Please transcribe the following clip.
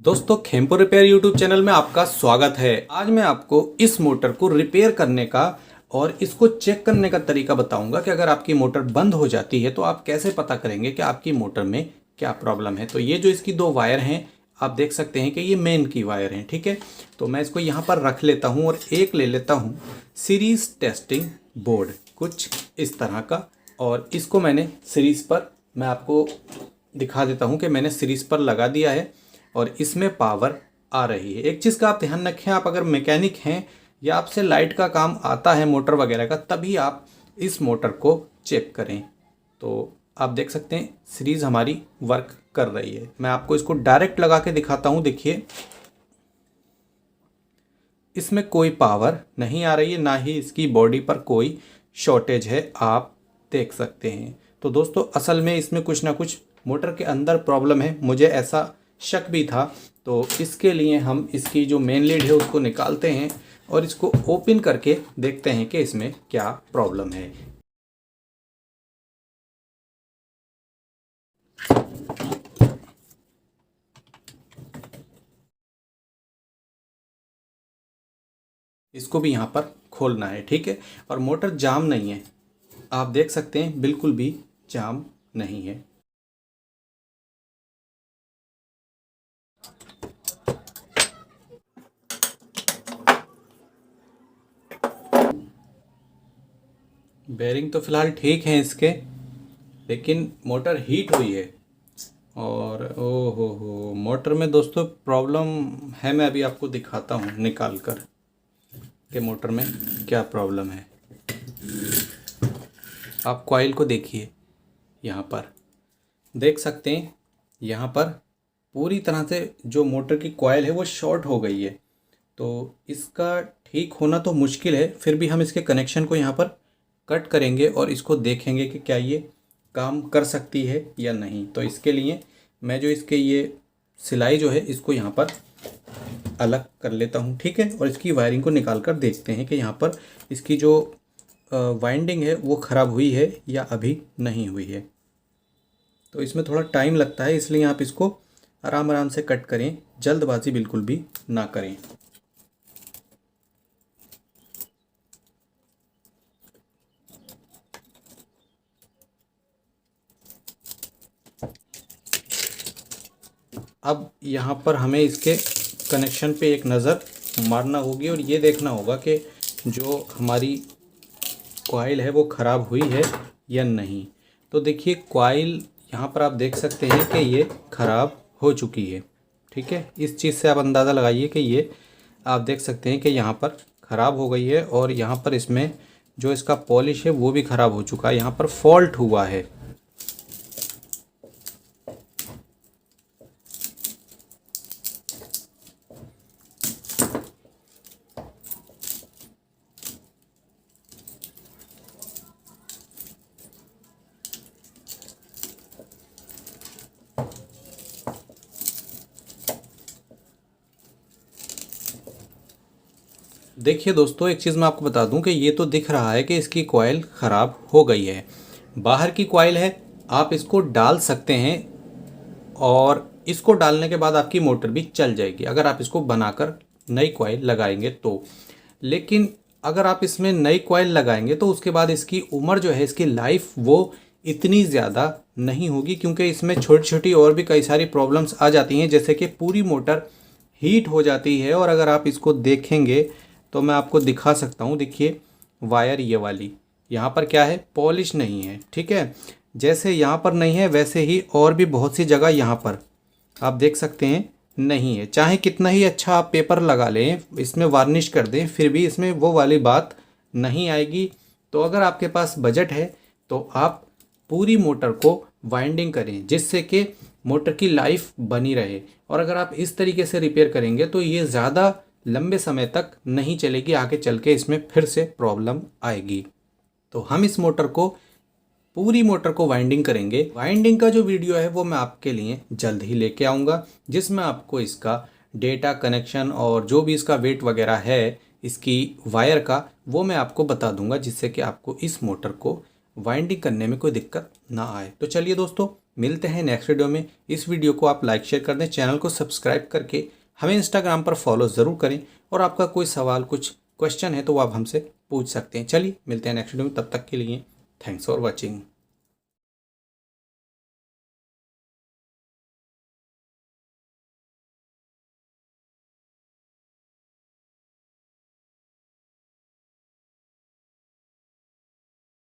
दोस्तों Khempur repair YouTube channel में आपका स्वागत है। आज मैं आपको इस मोटर को रिपेयर करने का और इसको चेक करने का तरीका बताऊंगा कि अगर आपकी मोटर बंद हो जाती है तो आप कैसे पता करेंगे कि आपकी मोटर में क्या प्रॉब्लम है। तो ये जो इसकी दो वायर हैं आप देख सकते हैं कि ये मेन की वायर हैं, ठीक है। तो मैं इसको यहाँ पर रख लेता हूँ और एक ले लेता हूँ सीरीज टेस्टिंग बोर्ड कुछ इस तरह का, और इसको मैंने सीरीज पर, मैं आपको दिखा देता हूँ कि मैंने सीरीज पर लगा दिया है और इसमें पावर आ रही है। एक चीज़ का आप ध्यान रखें, आप अगर मैकेनिक हैं या आपसे लाइट का काम आता है मोटर वगैरह का, तभी आप इस मोटर को चेक करें। तो आप देख सकते हैं सीरीज़ हमारी वर्क कर रही है। मैं आपको इसको डायरेक्ट लगा के दिखाता हूँ। देखिए इसमें कोई पावर नहीं आ रही है, ना ही इसकी बॉडी पर कोई शॉर्टेज है, आप देख सकते हैं। तो दोस्तों असल में इसमें कुछ ना कुछ मोटर के अंदर प्रॉब्लम है, मुझे ऐसा शक भी था। तो इसके लिए हम इसकी जो मेन लीड है उसको निकालते हैं और इसको ओपन करके देखते हैं कि इसमें क्या प्रॉब्लम है। इसको भी यहाँ पर खोलना है, ठीक है। और मोटर जाम नहीं है, आप देख सकते हैं बिल्कुल भी जाम नहीं है। बेरिंग तो फिलहाल ठीक है इसके, लेकिन मोटर हीट हुई है। और ओहो हो, मोटर में दोस्तों प्रॉब्लम है। मैं अभी आपको दिखाता हूँ निकाल कर कि मोटर में क्या प्रॉब्लम है। आप कॉइल को देखिए, यहाँ पर देख सकते हैं, यहाँ पर पूरी तरह से जो मोटर की कॉइल है वो शॉर्ट हो गई है। तो इसका ठीक होना तो मुश्किल है, फिर भी हम इसके कनेक्शन को यहाँ पर कट करेंगे और इसको देखेंगे कि क्या ये काम कर सकती है या नहीं। तो इसके लिए मैं जो इसके ये सिलाई जो है इसको यहाँ पर अलग कर लेता हूँ, ठीक है। और इसकी वायरिंग को निकाल कर देखते हैं कि यहाँ पर इसकी जो वाइंडिंग है वो ख़राब हुई है या अभी नहीं हुई है। तो इसमें थोड़ा टाइम लगता है, इसलिए आप इसको आराम आराम से कट करें, जल्दबाजी बिल्कुल भी ना करें। अब यहाँ पर हमें इसके कनेक्शन पे एक नज़र मारना होगी और ये देखना होगा कि जो हमारी कॉइल है वो ख़राब हुई है या नहीं। तो देखिए कॉइल यहाँ पर आप देख सकते हैं कि ये ख़राब हो चुकी है, ठीक है। इस चीज़ से आप अंदाज़ा लगाइए कि ये आप देख सकते हैं कि यहाँ पर ख़राब हो गई है और यहाँ पर इसमें जो इसका पॉलिश है वो भी ख़राब हो चुका है, यहाँ पर फॉल्ट हुआ है। देखिए दोस्तों एक चीज़ मैं आपको बता दूं कि ये तो दिख रहा है कि इसकी कॉइल ख़राब हो गई है। बाहर की कॉइल है, आप इसको डाल सकते हैं और इसको डालने के बाद आपकी मोटर भी चल जाएगी अगर आप इसको बनाकर नई कॉइल लगाएंगे तो। लेकिन अगर आप इसमें नई कॉइल लगाएंगे तो उसके बाद इसकी उम्र जो है, इसकी लाइफ वो इतनी ज़्यादा नहीं होगी, क्योंकि इसमें छोटी छोटी और भी कई सारी प्रॉब्लम्स आ जाती हैं, जैसे कि पूरी मोटर हीट हो जाती है। और अगर आप इसको देखेंगे तो मैं आपको दिखा सकता हूँ। देखिए वायर ये वाली यहाँ पर क्या है, पॉलिश नहीं है, ठीक है। जैसे यहाँ पर नहीं है वैसे ही और भी बहुत सी जगह यहाँ पर आप देख सकते हैं नहीं है। चाहे कितना ही अच्छा आप पेपर लगा लें, इसमें वार्निश कर दें, फिर भी इसमें वो वाली बात नहीं आएगी। तो अगर आपके पास बजट है तो आप पूरी मोटर को वाइंडिंग करें, जिससे कि मोटर की लाइफ बनी रहे। और अगर आप इस तरीके से रिपेयर करेंगे तो ये ज़्यादा लंबे समय तक नहीं चलेगी, आगे चल के इसमें फिर से प्रॉब्लम आएगी। तो हम इस मोटर को, पूरी मोटर को वाइंडिंग करेंगे। वाइंडिंग का जो वीडियो है वो मैं आपके लिए जल्द ही लेके आऊँगा, जिसमें आपको इसका डेटा कनेक्शन और जो भी इसका वेट वगैरह है इसकी वायर का, वो मैं आपको बता दूंगा, जिससे कि आपको इस मोटर को वाइंडिंग करने में कोई दिक्कत ना आए। तो चलिए दोस्तों मिलते हैं नेक्स्ट वीडियो में। इस वीडियो को आप लाइक शेयर कर दें, चैनल को सब्सक्राइब करके हमें इंस्टाग्राम पर फॉलो ज़रूर करें, और आपका कोई सवाल कुछ क्वेश्चन है तो वो आप हमसे पूछ सकते हैं। चलिए मिलते हैं नेक्स्ट वीडियो में, तब तक के लिए थैंक्स फॉर वॉचिंग।